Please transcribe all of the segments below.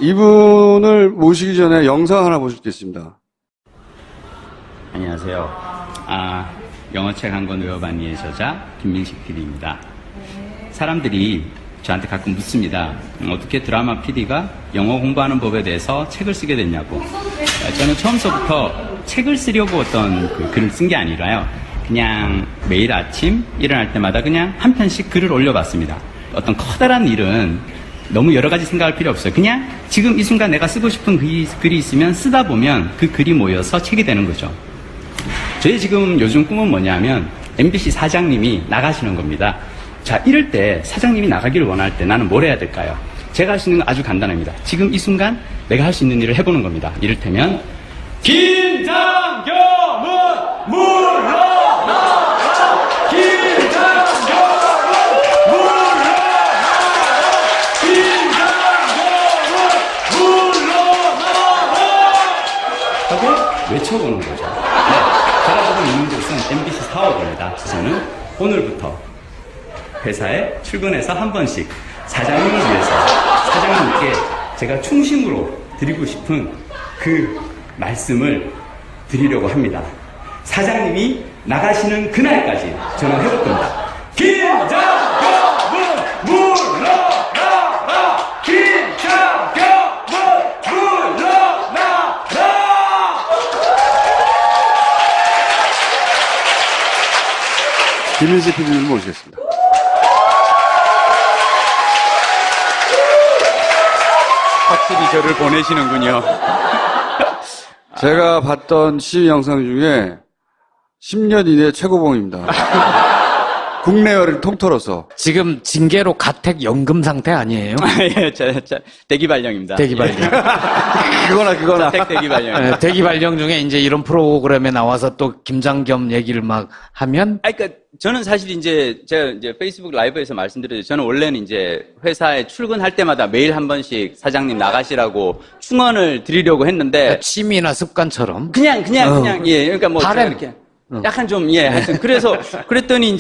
이분을 모시기 전에 영상 하나 보시겠습니다. 안녕하세요. 영어책 한 권 외워봤니의 저자 김민식 PD입니다. 사람들이 저한테 가끔 묻습니다. 어떻게 드라마 PD가 영어 공부하는 법에 대해서 책을 쓰게 됐냐고. 저는 처음서부터 책을 쓰려고 어떤 글을 쓴 게 아니라요. 그냥 매일 아침 일어날 때마다 그냥 한 편씩 글을 올려봤습니다. 어떤 커다란 일은 너무 여러 가지 생각할 필요 없어요. 그냥 지금 이 순간 내가 쓰고 싶은 글이 있으면 쓰다 보면 그 글이 모여서 책이 되는 거죠. 저희 지금 요즘 꿈은 뭐냐면 MBC 사장님이 나가시는 겁니다. 자, 이럴 때 사장님이 나가기를 원할 때 나는 뭘 해야 될까요? 제가 할 수 있는 건 아주 간단합니다. 지금 이 순간 내가 할 수 있는 일을 해보는 겁니다. 이를테면 김장겸은 물러나라! 김장겸은 물러나라! 김장겸은 물러나라! 하고 외쳐보는 거죠. 네, 제가 지금 있는 곳은 MBC 사옥입니다. 저는 오늘부터 회사에 출근해서 한 번씩 사장님을 위해서 사장님께 제가 충심으로 드리고 싶은 그 말씀을 드리려고 합니다. 사장님이 나가시는 그날까지 저는 해볼 겁니다. 김장겸은 물러나라! 김장겸은 물러나라! 김민식 PD님 모시겠습니다. 확실히 저를 보내시는군요. 제가 봤던 시위 영상 중에 10년 이내 최고봉입니다. 국내열을 통틀어서. 지금 징계로 가택 연금 상태 아니에요? 예, 대기 발령입니다. 대기 발령. 그거나. 자택 대기 발령. 네, 대기 발령 중에 이제 이런 프로그램에 나와서 또 김장겸 얘기를 막 하면. 그러니까 저는 사실 제가 페이스북 라이브에서 말씀드렸죠. 저는 원래는 회사에 출근할 때마다 매일 한 번씩 사장님 나가시라고 충원을 드리려고 했는데. 취미나 습관처럼. 그냥, 예. 그러니까 뭐. 바램. 이렇게. 약간 좀, 예. 하여튼. 그랬더니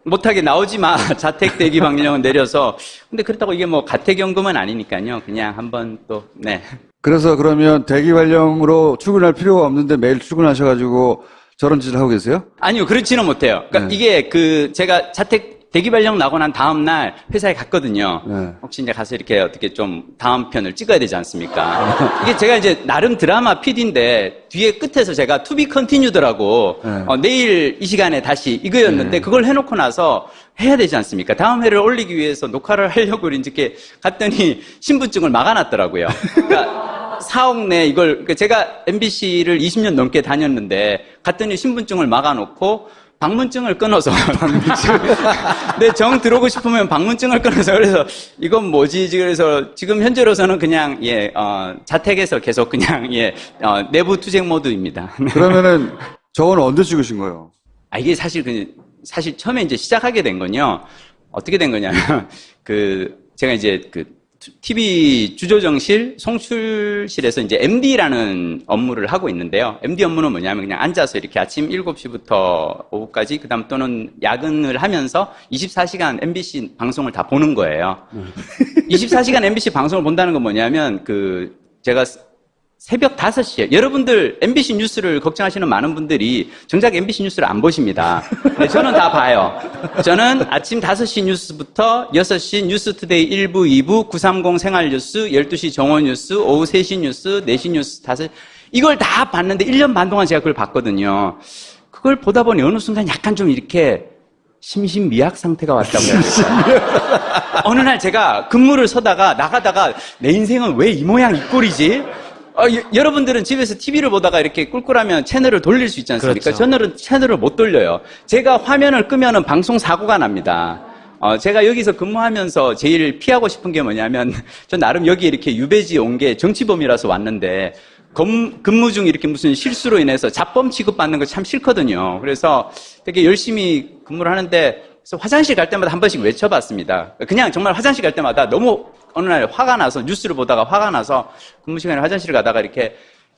못하게 나오지 마. 자택 대기 방령은 내려서. 근데 그렇다고 이게 뭐 가택연금은 아니니까요. 그냥 한번 또, 네. 그래서 그러면 대기 발령으로 출근할 필요가 없는데 매일 출근하셔가지고 저런 짓을 하고 계세요? 아니요, 그렇지는 못해요. 그러니까 네. 이게 제가 자택 대기 발령 나고 난 다음 날 회사에 갔거든요. 네. 혹시 가서 이렇게 어떻게 좀 다음 편을 찍어야 되지 않습니까? 이게 제가 나름 드라마 PD인데 뒤에 끝에서 제가 to be continued라고 네. 내일 이 시간에 다시 이거였는데 그걸 해놓고 나서 해야 되지 않습니까? 다음 회를 올리기 위해서 녹화를 하려고 이렇게 갔더니 신분증을 막아놨더라고요. 그러니까 사옥 내 그러니까 제가 MBC를 20년 넘게 다녔는데 갔더니 신분증을 막아놓고 방문증을 끊어서 내 정 들어오고 싶으면 방문증을 끊어서 그래서 이건 뭐지? 그래서 지금 현재로서는 그냥 자택에서 계속 그냥 내부 투쟁 모드입니다. 그러면은 저건 언제 찍으신 거예요? 이게 사실 처음에 시작하게 된 건요. 어떻게 된 거냐면 제가 TV 주조정실 송출실에서 MD라는 업무를 하고 있는데요. MD 업무는 뭐냐면 그냥 앉아서 이렇게 아침 7시부터 오후까지 그다음 또는 야근을 하면서 24시간 MBC 방송을 다 보는 거예요. 24시간 MBC 방송을 본다는 건 뭐냐면 제가 새벽 5시에 여러분들 MBC 뉴스를 걱정하시는 많은 분들이 정작 MBC 뉴스를 안 보십니다. 근데 저는 다 봐요. 저는 아침 5시 뉴스부터 6시 뉴스투데이 1부, 2부, 930 생활뉴스, 12시 정오뉴스, 오후 3시 뉴스, 4시 뉴스, 5시 이걸 다 봤는데 1년 반 동안 제가 그걸 봤거든요. 그걸 보다 보니 어느 순간 약간 좀 이렇게 심신미약 상태가 왔다고 해야 될까요? 어느 날 제가 근무를 서다가 나가다가 내 인생은 왜 이 모양 이 꼴이지? 여러분들은 집에서 TV를 보다가 이렇게 꿀꿀하면 채널을 돌릴 수 있지 않습니까? 그렇죠. 저는 채널을 못 돌려요. 제가 화면을 끄면은 방송 사고가 납니다. 제가 여기서 근무하면서 제일 피하고 싶은 게 뭐냐면, 전 나름 여기 이렇게 유배지 온 게 정치범이라서 왔는데, 근무 중 이렇게 무슨 실수로 인해서 잡범 취급받는 거 참 싫거든요. 그래서 되게 열심히 근무를 하는데, 그래서 화장실 갈 때마다 한 번씩 외쳐봤습니다. 그냥 정말 화장실 갈 때마다 너무 어느 날 화가 나서 뉴스를 보다가 화가 나서 근무 시간에 화장실 가다가 이렇게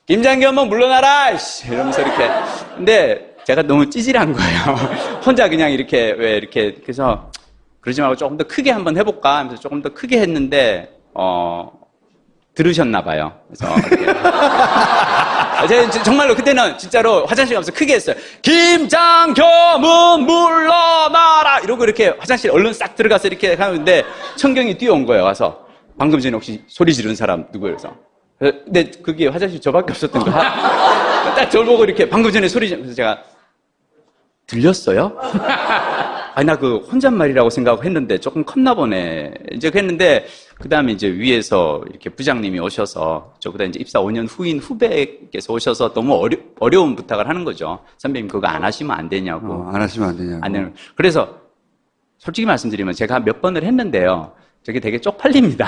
김장겸은 물러나라! 이러면서 이렇게. 근데 제가 너무 찌질한 거예요. 혼자 그냥 이렇게 그래서 그러지 말고 조금 더 크게 한번 해볼까 하면서 조금 더 크게 했는데, 들으셨나 봐요. 그래서 제가 정말로 그때는 진짜로 화장실 가면서 크게 했어요. 김장겸은 물러나라! 이러고 이렇게 화장실 얼른 싹 들어가서 이렇게 하는데 청경이 뛰어온 거예요. 와서 방금 전에 혹시 소리 지른 사람 누구예요? 그래서 근데 그게 화장실 저밖에 없었던 거야. 딱 저를 보고 이렇게 방금 전에 소리 지르면서 제가 들렸어요? 아니, 나 그 혼잣말이라고 생각하고 했는데 조금 컸나 보네. 이제 했는데, 그 다음에 이제 위에서 이렇게 부장님이 오셔서, 저보다 이제 입사 5년 후인 후배께서 오셔서 너무 어려운 부탁을 하는 거죠. 선배님, 그거 안 하시면 안 되냐고. 안 하시면 안 되냐고. 안 되는. 그래서, 솔직히 말씀드리면 제가 몇 번을 했는데요. 저게 되게 쪽팔립니다.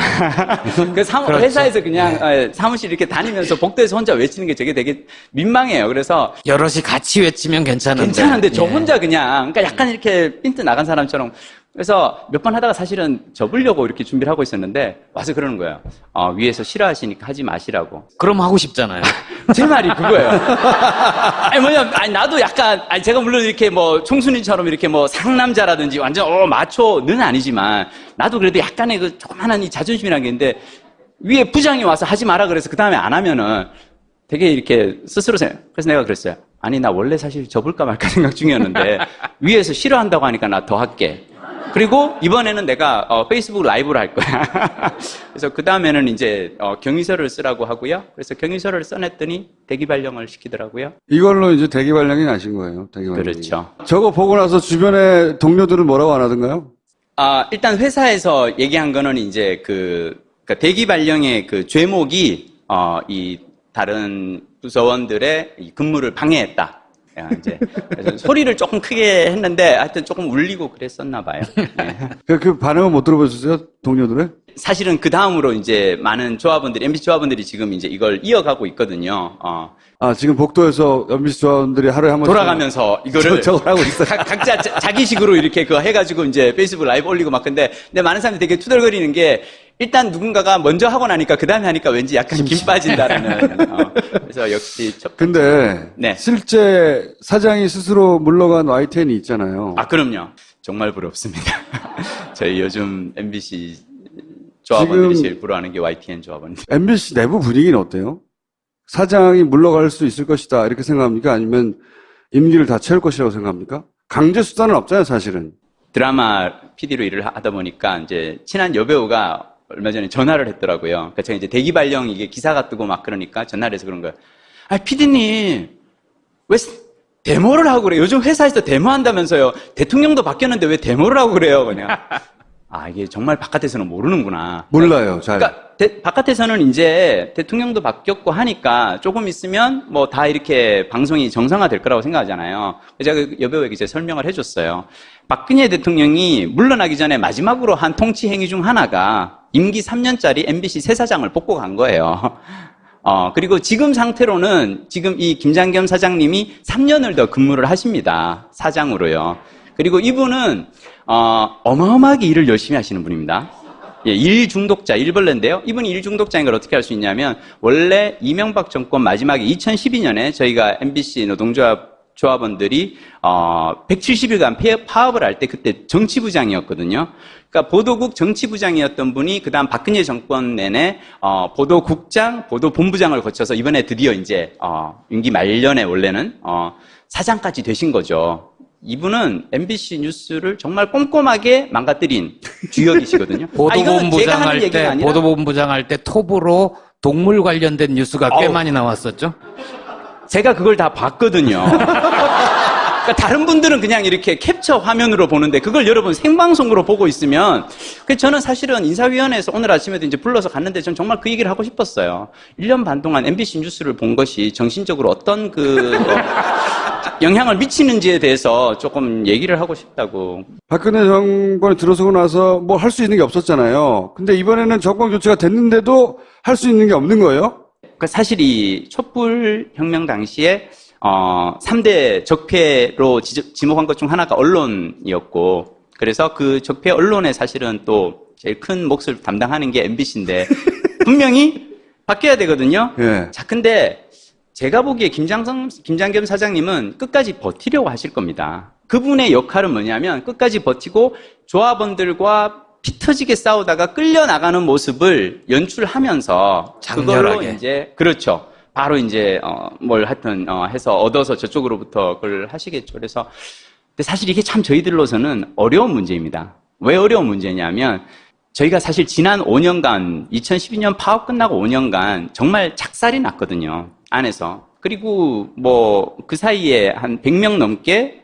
그 그렇죠. 회사에서 그냥 사무실 이렇게 다니면서 복도에서 혼자 외치는 게 저게 되게 민망해요. 그래서 여럿이 같이 외치면 괜찮은데. 저 예. 혼자 그냥, 그러니까 약간 이렇게 핀트 나간 사람처럼. 그래서 몇 번 하다가 사실은 접으려고 이렇게 준비를 하고 있었는데, 와서 그러는 거예요. 위에서 싫어하시니까 하지 마시라고. 그럼 하고 싶잖아요. 제 말이 그거예요. 아니, 나도 약간, 제가 물론 이렇게 뭐, 총수님처럼 이렇게 뭐, 상남자라든지 완전, 마초는 아니지만, 나도 그래도 약간의 그 조그만한 이 자존심이라는 게 있는데, 위에 부장이 와서 하지 마라 그래서 그 다음에 안 하면은, 되게 이렇게 스스로 그래서 내가 그랬어요. 아니, 나 원래 사실 접을까 말까 생각 중이었는데, 위에서 싫어한다고 하니까 나 더 할게. 그리고 이번에는 내가 페이스북 라이브를 할 거야. 그래서 그 다음에는 이제 경위서를 쓰라고 하고요. 그래서 경위서를 써냈더니 대기 발령을 시키더라고요. 이걸로 이제 대기 발령이 나신 거예요. 대기 발령이. 그렇죠. 저거 보고 나서 주변에 동료들은 뭐라고 안 하던가요? 일단 회사에서 얘기한 거는 이제 그러니까 대기 발령의 그 죄목이 이 다른 부서원들의 이 근무를 방해했다. 이제 그래서 소리를 조금 크게 했는데 하여튼 조금 울리고 그랬었나 봐요. 네. 그 반응은 못 들어보셨어요? 동료들의? 사실은 그 다음으로 이제 많은 조합원들이, MBC 조합원들이 지금 이제 이걸 이어가고 있거든요. 지금 복도에서 MBC 조합원들이 하루에 한 번씩 돌아가면서 이거를 저걸 하고 있어요. 각자 자기식으로 이렇게 그거 해가지고 이제 페이스북 라이브 올리고 막 근데 많은 사람들이 되게 투덜거리는 게 일단 누군가가 먼저 하고 나니까 그 다음에 하니까 왠지 약간 김 빠진다라는. 그래서 역시 근데 네. 실제 사장이 스스로 물러간 YTN이 있잖아요. 그럼요. 정말 부럽습니다. 저희 요즘 MBC 조합원들이 제일 부러워하는 게 YTN 조합원들. MBC 내부 분위기는 어때요? 사장이 물러갈 수 있을 것이다 이렇게 생각합니까? 아니면 임기를 다 채울 것이라고 생각합니까? 강제 수단은 없잖아요, 사실은. 드라마 PD로 일을 하다 보니까 이제 친한 여배우가 얼마 전에 전화를 했더라고요. 그러니까 제가 이제 대기 발령 이게 기사가 뜨고 막 그러니까 전화를 해서 그런 거예요. PD님 왜 데모를 하고 그래요? 요즘 회사에서 데모한다면서요. 대통령도 바뀌었는데 왜 데모를 하고 그래요? 그냥 이게 정말 바깥에서는 모르는구나. 몰라요, 잘. 그러니까 바깥에서는 이제 대통령도 바뀌었고 하니까 조금 있으면 뭐 다 이렇게 방송이 정상화될 거라고 생각하잖아요. 제가 그 여배우에게 이제 설명을 해줬어요. 박근혜 대통령이 물러나기 전에 마지막으로 한 통치 행위 중 하나가 임기 3년짜리 MBC 새 사장을 뽑고 간 거예요. 그리고 지금 상태로는 지금 이 김장겸 사장님이 3년을 더 근무를 하십니다. 사장으로요. 그리고 이분은 어마어마하게 일을 열심히 하시는 분입니다. 예, 일 중독자, 일벌레인데요. 이분이 일 중독자인 걸 어떻게 알 수 있냐면 원래 이명박 정권 마지막에 2012년에 저희가 MBC 조합원들이 170일간 파업을 할 때 그때 정치부장이었거든요. 그러니까 보도국 정치부장이었던 분이 그다음 박근혜 정권 내내 보도국장, 보도본부장을 거쳐서 이번에 드디어 이제 임기 말년에 원래는 사장까지 되신 거죠. 이분은 MBC 뉴스를 정말 꼼꼼하게 망가뜨린 주역이시거든요. 보도본부장 할 때 톱으로 동물 관련된 뉴스가 꽤 많이 나왔었죠. 제가 그걸 다 봤거든요. 그러니까 다른 분들은 그냥 이렇게 캡처 화면으로 보는데 그걸 여러분 생방송으로 보고 있으면 저는 사실은 인사위원회에서 오늘 아침에도 이제 불러서 갔는데 전 정말 그 얘기를 하고 싶었어요. 1년 반 동안 MBC 뉴스를 본 것이 정신적으로 어떤 영향을 미치는지에 대해서 조금 얘기를 하고 싶다고. 박근혜 정권이 들어서고 나서 뭐 할 수 있는 게 없었잖아요. 근데 이번에는 정권 교체가 됐는데도 할 수 있는 게 없는 거예요? 사실 이 촛불 혁명 당시에 3대 적폐로 지목한 것 중 하나가 언론이었고 그래서 그 적폐 언론에 사실은 또 제일 큰 몫을 담당하는 게 MBC인데 분명히 바뀌어야 되거든요. 예. 자, 근데 제가 보기에 김장겸 사장님은 끝까지 버티려고 하실 겁니다. 그분의 역할은 뭐냐면 끝까지 버티고 조합원들과 피 터지게 싸우다가 끌려나가는 모습을 연출하면서 그걸로 장렬하게. 이제 그렇죠. 바로 이제 뭘 하여튼 해서 얻어서 저쪽으로부터 그걸 하시겠죠. 그래서 근데 사실 이게 참 저희들로서는 어려운 문제입니다. 왜 어려운 문제냐면 저희가 사실 지난 5년간 2012년 파업 끝나고 5년간 정말 작살이 났거든요. 안에서. 그리고 뭐 그 사이에 한 100명 넘게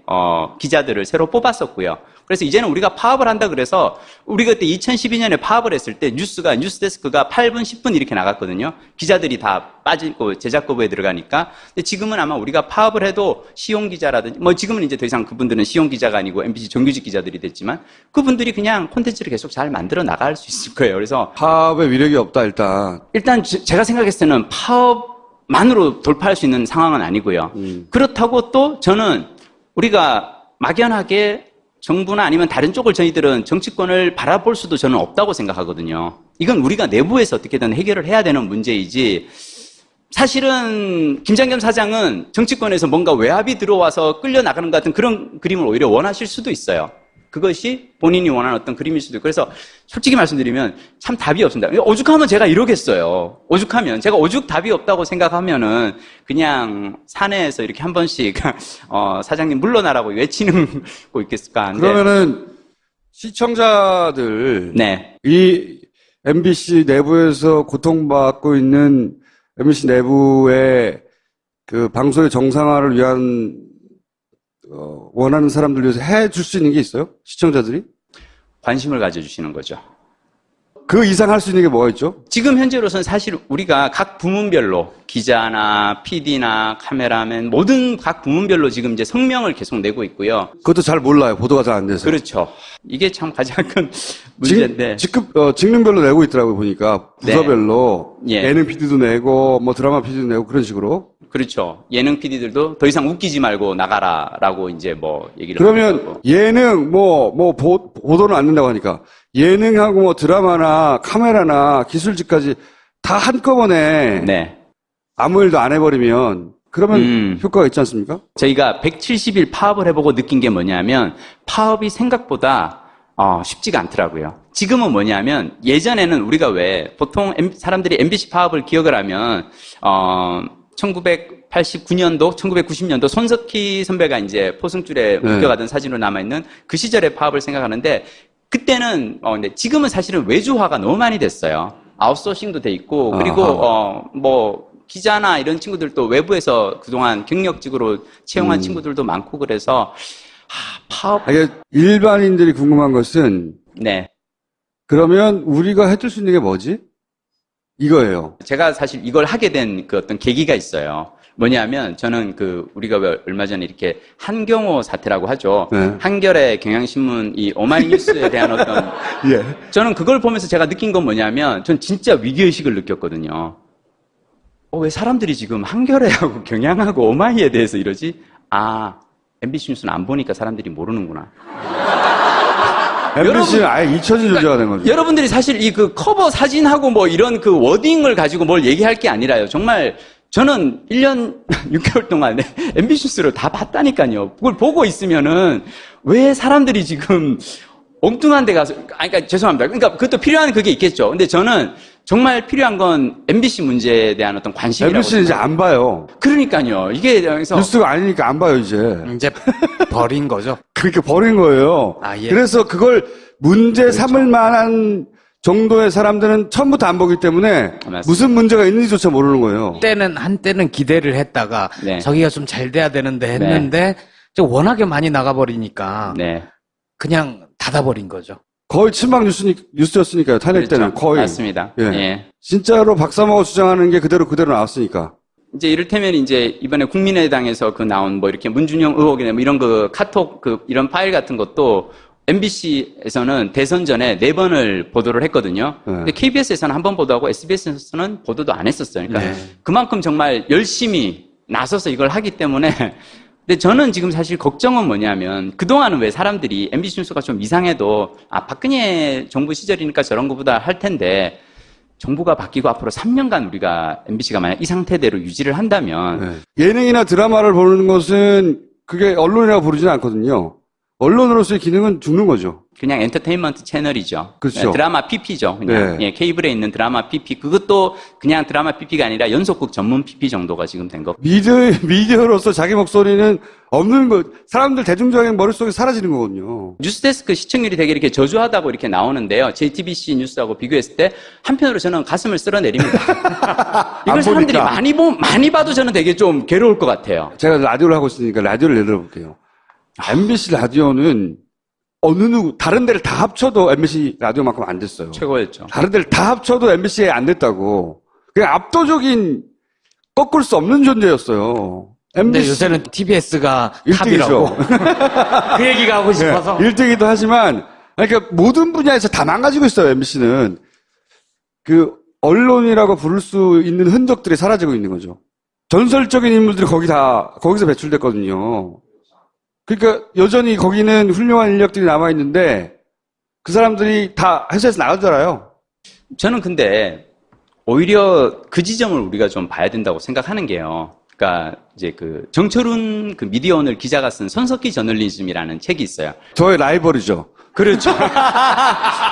기자들을 새로 뽑았었고요. 그래서 이제는 우리가 파업을 한다 그래서 우리가 그때 2012년에 파업을 했을 때 뉴스데스크가 8분, 10분 이렇게 나갔거든요. 기자들이 다 빠지고 제작 거부에 들어가니까. 근데 지금은 아마 우리가 파업을 해도 시용 기자라든지 뭐 지금은 이제 더 이상 그분들은 시용 기자가 아니고 MBC 정규직 기자들이 됐지만 그분들이 그냥 콘텐츠를 계속 잘 만들어 나갈 수 있을 거예요. 그래서 파업의 위력이 없다, 일단. 제가 생각했을 때는 파업만으로 돌파할 수 있는 상황은 아니고요. 그렇다고 또 저는 우리가 막연하게 정부나 아니면 다른 쪽을 저희들은 정치권을 바라볼 수도 저는 없다고 생각하거든요. 이건 우리가 내부에서 어떻게든 해결을 해야 되는 문제이지 사실은 김장겸 사장은 정치권에서 뭔가 외압이 들어와서 끌려나가는 것 같은 그런 그림을 오히려 원하실 수도 있어요. 그것이 본인이 원하는 어떤 그림일 수도 있고 그래서 솔직히 말씀드리면 참 답이 없습니다. 오죽하면 제가 이러겠어요. 오죽하면 제가 오죽 답이 없다고 생각하면은 그냥 사내에서 이렇게 한 번씩 사장님 물러나라고 외치는 거 있겠을까 하는데 그러면은 시청자들 네. 이 MBC 내부에서 고통받고 있는 MBC 내부의 그 방송의 정상화를 위한 원하는 사람들 위해서 해줄 수 있는 게 있어요? 시청자들이? 관심을 가져주시는 거죠. 그 이상 할 수 있는 게 뭐가 있죠? 지금 현재로서는 사실 우리가 각 부문별로 기자나 PD나 카메라맨 모든 각 부문별로 지금 이제 성명을 계속 내고 있고요. 그것도 잘 몰라요. 보도가 잘 안 돼서. 그렇죠. 이게 참 가장 큰 문제인데. 직능별로 내고 있더라고요, 보니까. 부서별로. 네. 예. 예능 PD도 내고, 뭐 드라마 PD도 내고, 그런 식으로. 그렇죠. 예능 PD들도 더 이상 웃기지 말고 나가라라고 이제 뭐 얘기를 그러면 하고. 예능, 보도는 안 된다고 하니까. 예능하고 뭐 드라마나 카메라나 기술직까지 다 한꺼번에. 네. 아무 일도 안 해버리면, 그러면 효과가 있지 않습니까? 저희가 170일 파업을 해보고 느낀 게 뭐냐면 파업이 생각보다 쉽지가 않더라고요. 지금은 뭐냐면 예전에는 우리가 왜 보통 사람들이 MBC 파업을 기억을 하면 1989년도, 1990년도 손석희 선배가 이제 포승줄에 묶여가던 사진으로 남아있는 그 시절의 파업을 생각하는데 그때는 근데 지금은 사실은 외주화가 너무 많이 됐어요. 아웃소싱도 돼 있고 그리고 뭐 기자나 이런 친구들도 외부에서 그동안 경력직으로 채용한 친구들도 많고 그래서 파업. 이게 일반인들이 궁금한 것은 네. 그러면 우리가 해줄 수 있는 게 뭐지? 이거예요. 제가 사실 이걸 하게 된 그 어떤 계기가 있어요. 뭐냐면 저는 우리가 왜 얼마 전에 이렇게 한경호 사태라고 하죠. 네. 한겨레 경향신문 이 오마이뉴스에 대한 어떤 예. 저는 그걸 보면서 제가 느낀 건 뭐냐면 전 진짜 위기의식을 느꼈거든요. 왜 사람들이 지금 한겨레하고 경향하고 오마이에 대해서 이러지? MBC 뉴스는 안 보니까 사람들이 모르는구나. MBC는 아예 잊혀진 존재가 된 거죠. 여러분들이 사실 이 커버 사진하고 뭐 이런 워딩을 가지고 뭘 얘기할 게 아니라요. 정말 저는 1년 6개월 동안 MBC 뉴스를 다 봤다니까요. 그걸 보고 있으면은 왜 사람들이 지금 엉뚱한 데 가서, 그러니까 죄송합니다. 그러니까 그것도 필요한 그게 있겠죠. 근데 저는 정말 필요한 건 MBC 문제에 대한 어떤 관심이라고. MBC는 이제 안 봐요. 그러니까요. 이게 그래서 뉴스가 아니니까 안 봐요, 이제. 이제 버린 거죠. 그렇게 버린 거예요. 예. 그래서 그걸 문제 삼을 만한 정도의 사람들은 처음부터 안 보기 때문에 맞습니다. 무슨 문제가 있는지조차 모르는 거예요. 한때는 기대를 했다가 네. 저기가 좀 잘 돼야 되는데 했는데 워낙에 많이 나가버리니까 네. 그냥 닫아버린 거죠. 거의 친박 뉴스였으니까요. 탄핵 그렇죠. 때는 거의. 맞습니다. 예. 예. 진짜로 박사모가 주장하는 게 그대로 나왔으니까. 이제 이를테면 이제 이번에 국민의당에서 나온 뭐 이렇게 문준영 의혹이나 뭐 이런 카톡 이런 파일 같은 것도 MBC에서는 대선 전에 4번을 보도를 했거든요. 네. 근데 KBS에서는 한 번 보도하고 SBS에서는 보도도 안 했었어요. 그러니까 네. 그만큼 정말 열심히 나서서 이걸 하기 때문에 근데 저는 지금 사실 걱정은 뭐냐면 그동안은 왜 사람들이 MBC 뉴스가 좀 이상해도 박근혜 정부 시절이니까 저런 거보다 할 텐데 정부가 바뀌고 앞으로 3년간 우리가 MBC가 만약 이 상태대로 유지를 한다면 예능이나 드라마를 보는 것은 그게 언론이라고 부르지는 않거든요. 언론으로서의 기능은 죽는 거죠. 그냥 엔터테인먼트 채널이죠. 그렇죠. 네, 드라마 PP죠. 그냥 네. 예, 케이블에 있는 드라마 PP. 그것도 그냥 드라마 PP가 아니라 연속극 전문 PP 정도가 지금 된 거. 미디어로서 자기 목소리는 없는 거, 사람들 대중적인 머릿속에 사라지는 거거든요. 뉴스데스크 시청률이 되게 이렇게 저조하다고 이렇게 나오는데요. JTBC 뉴스하고 비교했을 때 한편으로 저는 가슴을 쓸어내립니다. 이걸 사람들이 많이 봐도 저는 되게 좀 괴로울 것 같아요. 제가 라디오를 하고 있으니까 라디오를 예를 들어볼게요. MBC 라디오는 다른 데를 다 합쳐도 MBC 라디오만큼 안 됐어요. 최고였죠. 다른 데를 다 합쳐도 MBC에 안 됐다고. 그냥 압도적인 꺾을 수 없는 존재였어요. 근데 요새는 TBS가 1등이죠. 탑이라고. 그 얘기가 하고 싶어서. 1등이기도 하지만, 그러니까 모든 분야에서 다 망가지고 있어요, MBC는. 그, 언론이라고 부를 수 있는 흔적들이 사라지고 있는 거죠. 전설적인 인물들이 거기서 배출됐거든요. 그러니까 여전히 거기는 훌륭한 인력들이 남아있는데, 그 사람들이 다 회사에서 나가잖아요. 저는 근데 오히려 그 지점을 우리가 좀 봐야 된다고 생각하는 게요. 그러니까 이제 그 정철훈 그 미디어오늘 기자가 쓴 손석희 저널리즘이라는 책이 있어요. 저의 라이벌이죠. 그렇죠.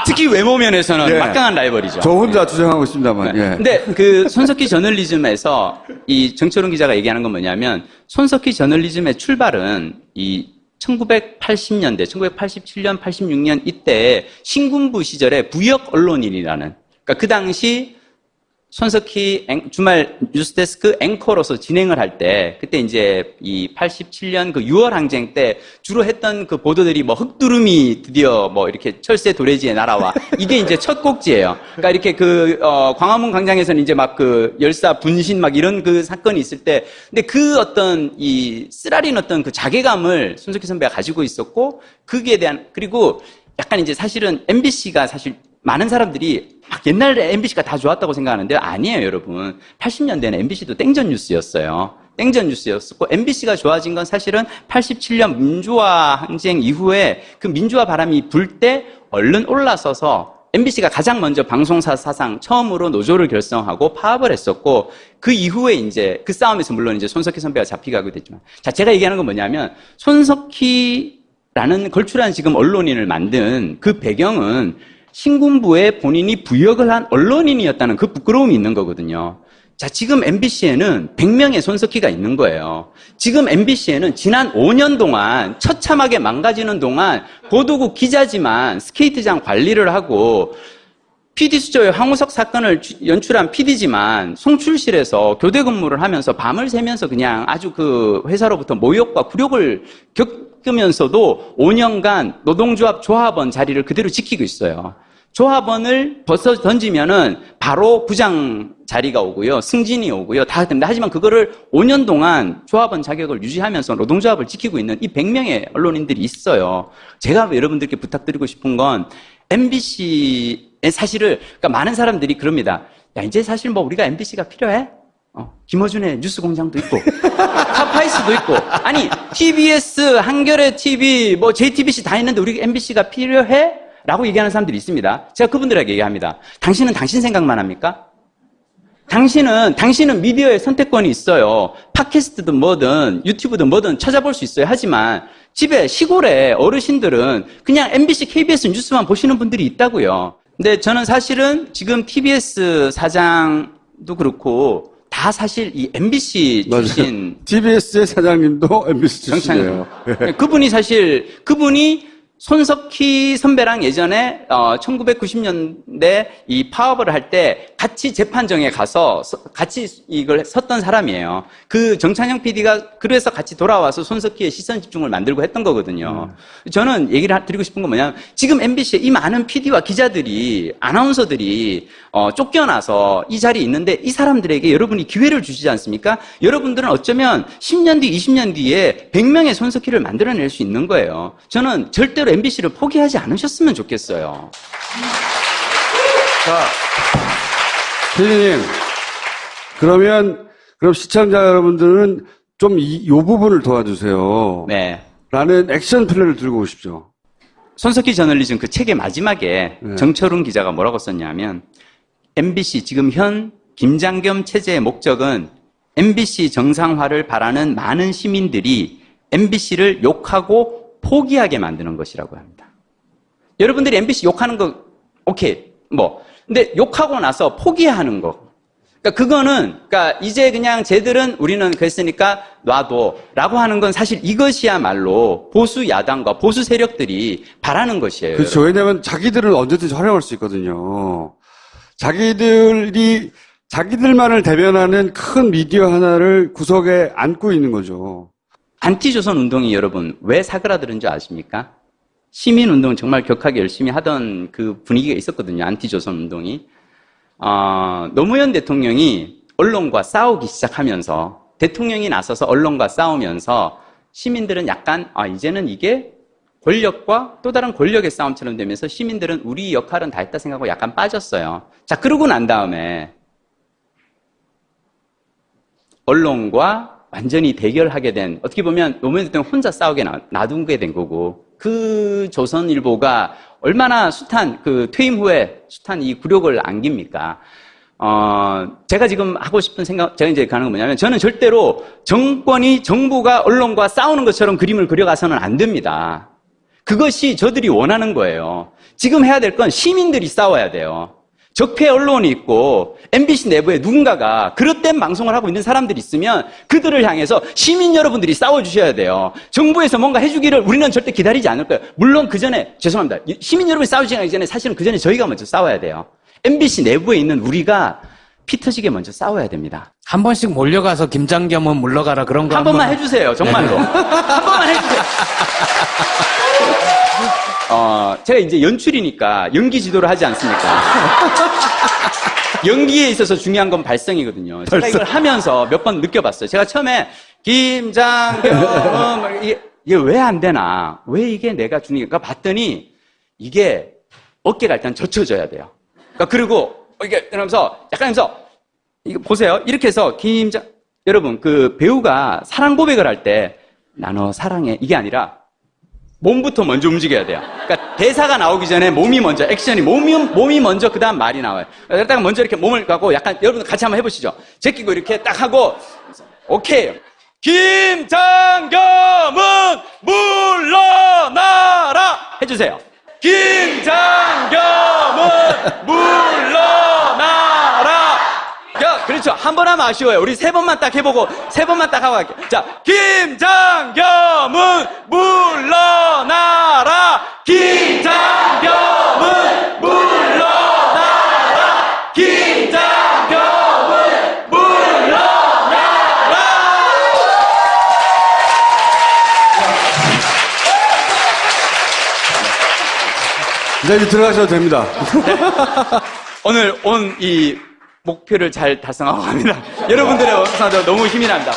특히 외모 면에서는 예. 막강한 라이벌이죠. 저 혼자 주장하고 있습니다만, 예. 근데 그 손석희 저널리즘에서 이 정철훈 기자가 얘기하는 건 뭐냐면 손석희 저널리즘의 출발은 이 1980년대, 1987년, 86년 이때 신군부 시절에 부역 언론인이라는, 그러니까 그 당시 손석희 주말 뉴스데스크 앵커로서 진행을 할 때, 그때 이제 이 87년 그 6월 항쟁 때 주로 했던 그 보도들이 뭐 흑두름이 드디어 뭐 이렇게 철새 도래지에 날아와. 이게 이제 첫 곡지예요. 그러니까 이렇게 그, 광화문 광장에서는 이제 막 그 열사 분신 막 이런 그 사건이 있을 때, 근데 그 어떤 이 쓰라린 어떤 그 자괴감을 손석희 선배가 가지고 있었고, 거기에 대한, 그리고 약간 이제 사실은 MBC가 사실 많은 사람들이 막 옛날에 MBC가 다 좋았다고 생각하는데 아니에요, 여러분. 80년대는 MBC도 땡전 뉴스였어요. 땡전 뉴스였었고 MBC가 좋아진 건 사실은 87년 민주화 항쟁 이후에 그 민주화 바람이 불 때 얼른 올라서서 MBC가 가장 먼저 방송사 사상 처음으로 노조를 결성하고 파업을 했었고 그 이후에 이제 그 싸움에서 물론 이제 손석희 선배가 잡히게 됐지만 자, 제가 얘기하는 건 뭐냐면 손석희라는 걸출한 지금 언론인을 만든 그 배경은 신군부에 본인이 부역을 한 언론인이었다는 그 부끄러움이 있는 거거든요. 자, 지금 MBC에는 100명의 손석희가 있는 거예요. 지금 MBC에는 지난 5년 동안 처참하게 망가지는 동안 보도국 기자지만 스케이트장 관리를 하고 PD 수조의 황우석 사건을 연출한 PD지만 송출실에서 교대 근무를 하면서 밤을 새면서 그냥 아주 그 회사로부터 모욕과 굴욕을 겪으면서도 5년간 노동조합 조합원 자리를 그대로 지키고 있어요. 조합원을 벗어 던지면은 바로 부장 자리가 오고요. 승진이 오고요. 다 됩니다. 하지만 그거를 5년 동안 조합원 자격을 유지하면서 노동조합을 지키고 있는 이 100명의 언론인들이 있어요. 제가 여러분들께 부탁드리고 싶은 건 MBC의 사실을, 그러니까 많은 사람들이 그럽니다. 야, 이제 사실 뭐 우리가 MBC가 필요해? 김어준의 뉴스 공장도 있고, 타파이스도 있고, 아니, TBS, 한겨레 TV, 뭐 JTBC 다 있는데 우리 MBC가 필요해? 라고 얘기하는 사람들이 있습니다. 제가 그분들에게 얘기합니다. 당신은 당신 생각만 합니까? 당신은 미디어의 선택권이 있어요. 팟캐스트든 뭐든 유튜브든 뭐든 찾아볼 수 있어요. 하지만 집에 시골에 어르신들은 그냥 MBC, KBS 뉴스만 보시는 분들이 있다고요. 근데 저는 사실은 지금 TBS 사장도 그렇고 다 사실 이 MBC 출신 TBS의 사장님도 MBC 출신이에요. 그분이 손석희 선배랑 예전에 1990년대 이 파업을 할 때 같이 재판정에 가서 같이 이걸 섰던 사람이에요. 그 정찬영 PD가 그래서 같이 돌아와서 손석희의 시선 집중을 만들고 했던 거거든요. 저는 얘기를 드리고 싶은 건 뭐냐면 지금 MBC에 이 많은 PD와 기자들이 아나운서들이 쫓겨나서 이 자리에 있는데 이 사람들에게 여러분이 기회를 주시지 않습니까? 여러분들은 어쩌면 10년 뒤, 20년 뒤에 100명의 손석희를 만들어낼 수 있는 거예요. 저는 절대로 MBC를 포기하지 않으셨으면 좋겠어요. 자, PD님, 그럼 시청자 여러분들은 좀 요 부분을 도와주세요. 네. 라는 액션 플랜을 들고 오십시오. 손석희 저널리즘 그 책의 마지막에 정철훈 기자가 뭐라고 썼냐면 MBC 지금 현 김장겸 체제의 목적은 MBC 정상화를 바라는 많은 시민들이 MBC를 욕하고 포기하게 만드는 것이라고 합니다. 여러분들이 MBC 욕하는 거 오케이 근데 욕하고 나서 포기하는 거. 그러니까 그거는 이제 그냥 쟤들은 우리는 그랬으니까 놔둬라고 하는 건 사실 이것이야말로 보수 야당과 보수 세력들이 바라는 것이에요. 그렇죠. 왜냐하면 자기들은 언제든지 활용할 수 있거든요. 자기들만을 대변하는 큰 미디어 하나를 구석에 안고 있는 거죠. 안티조선 운동이 여러분 왜 사그라드는 줄 아십니까? 시민운동 정말 격하게 열심히 하던 그 분위기가 있었거든요. 안티조선 운동이. 노무현 대통령이 언론과 싸우기 시작하면서 대통령이 나서서 언론과 싸우면서 시민들은 약간 이제는 이게 권력과 또 다른 권력의 싸움처럼 되면서 시민들은 우리 역할은 다 했다 생각하고 약간 빠졌어요. 자, 그러고 난 다음에 언론과 완전히 대결하게 된, 어떻게 보면 노무현 대통령 혼자 싸우게 놔둔게 된 거고, 그 조선일보가 얼마나 퇴임 후에 숱한 이 굴욕을 안깁니까? 제가 지금 하고 싶은 생각, 제가 이제 가는 건 뭐냐면, 저는 절대로 정부가 언론과 싸우는 것처럼 그림을 그려가서는 안 됩니다. 그것이 저들이 원하는 거예요. 지금 해야 될 건 시민들이 싸워야 돼요. 적폐 언론이 있고 MBC 내부에 누군가가 그릇된 방송을 하고 있는 사람들이 있으면 그들을 향해서 시민 여러분들이 싸워주셔야 돼요. 정부에서 뭔가 해주기를 우리는 절대 기다리지 않을 거예요. 물론 그 전에 죄송합니다. 시민 여러분이 싸우기 전에 사실은 그 전에 저희가 먼저 싸워야 돼요. MBC 내부에 있는 우리가 피 터지게 먼저 싸워야 됩니다. 한 번씩 몰려가서 김장겸은 물러가라 그런 거 한 번만 해주세요. 정말로. 한 번만 해주세요. 제가 이제 연출이니까 연기 지도를 하지 않습니까? 연기에 있어서 중요한 건 발성이거든요. 제가 이걸 하면서 몇 번 느껴봤어요. 제가 처음에 김장겸 이게 왜 안 되나? 왜 이게 내가 주니까 봤더니 이게 어깨가 일단 젖혀져야 돼요. 그리고 이게 이러면서 약간 하면서 이거 보세요. 이렇게 해서 여러분 그 배우가 사랑 고백을 할 때 나 너 사랑해 이게 아니라 몸부터 먼저 움직여야 돼요. 그러니까 대사가 나오기 전에 몸이 먼저 액션이 몸이 먼저 그다음 말이 나와요. 그러다가 먼저 이렇게 몸을 갖고 약간 여러분들 같이 한번 해보시죠. 제끼고 이렇게 딱 하고 오케이. 김장겸은 물러나라 해주세요. 김장겸은 물러나라. 그렇죠. 한 번 하면 아쉬워요. 우리 세 번만 딱 해보고 세 번만 딱 하고 갈게요. 자, 김장겸은 물러나라. 김장겸은 물러나라. 김장겸은 물러나라. 이제 들어가셔도 됩니다. 네. 오늘 온 이 목표를 잘 달성하고 갑니다. 여러분들의 응원도 너무 힘이 납니다.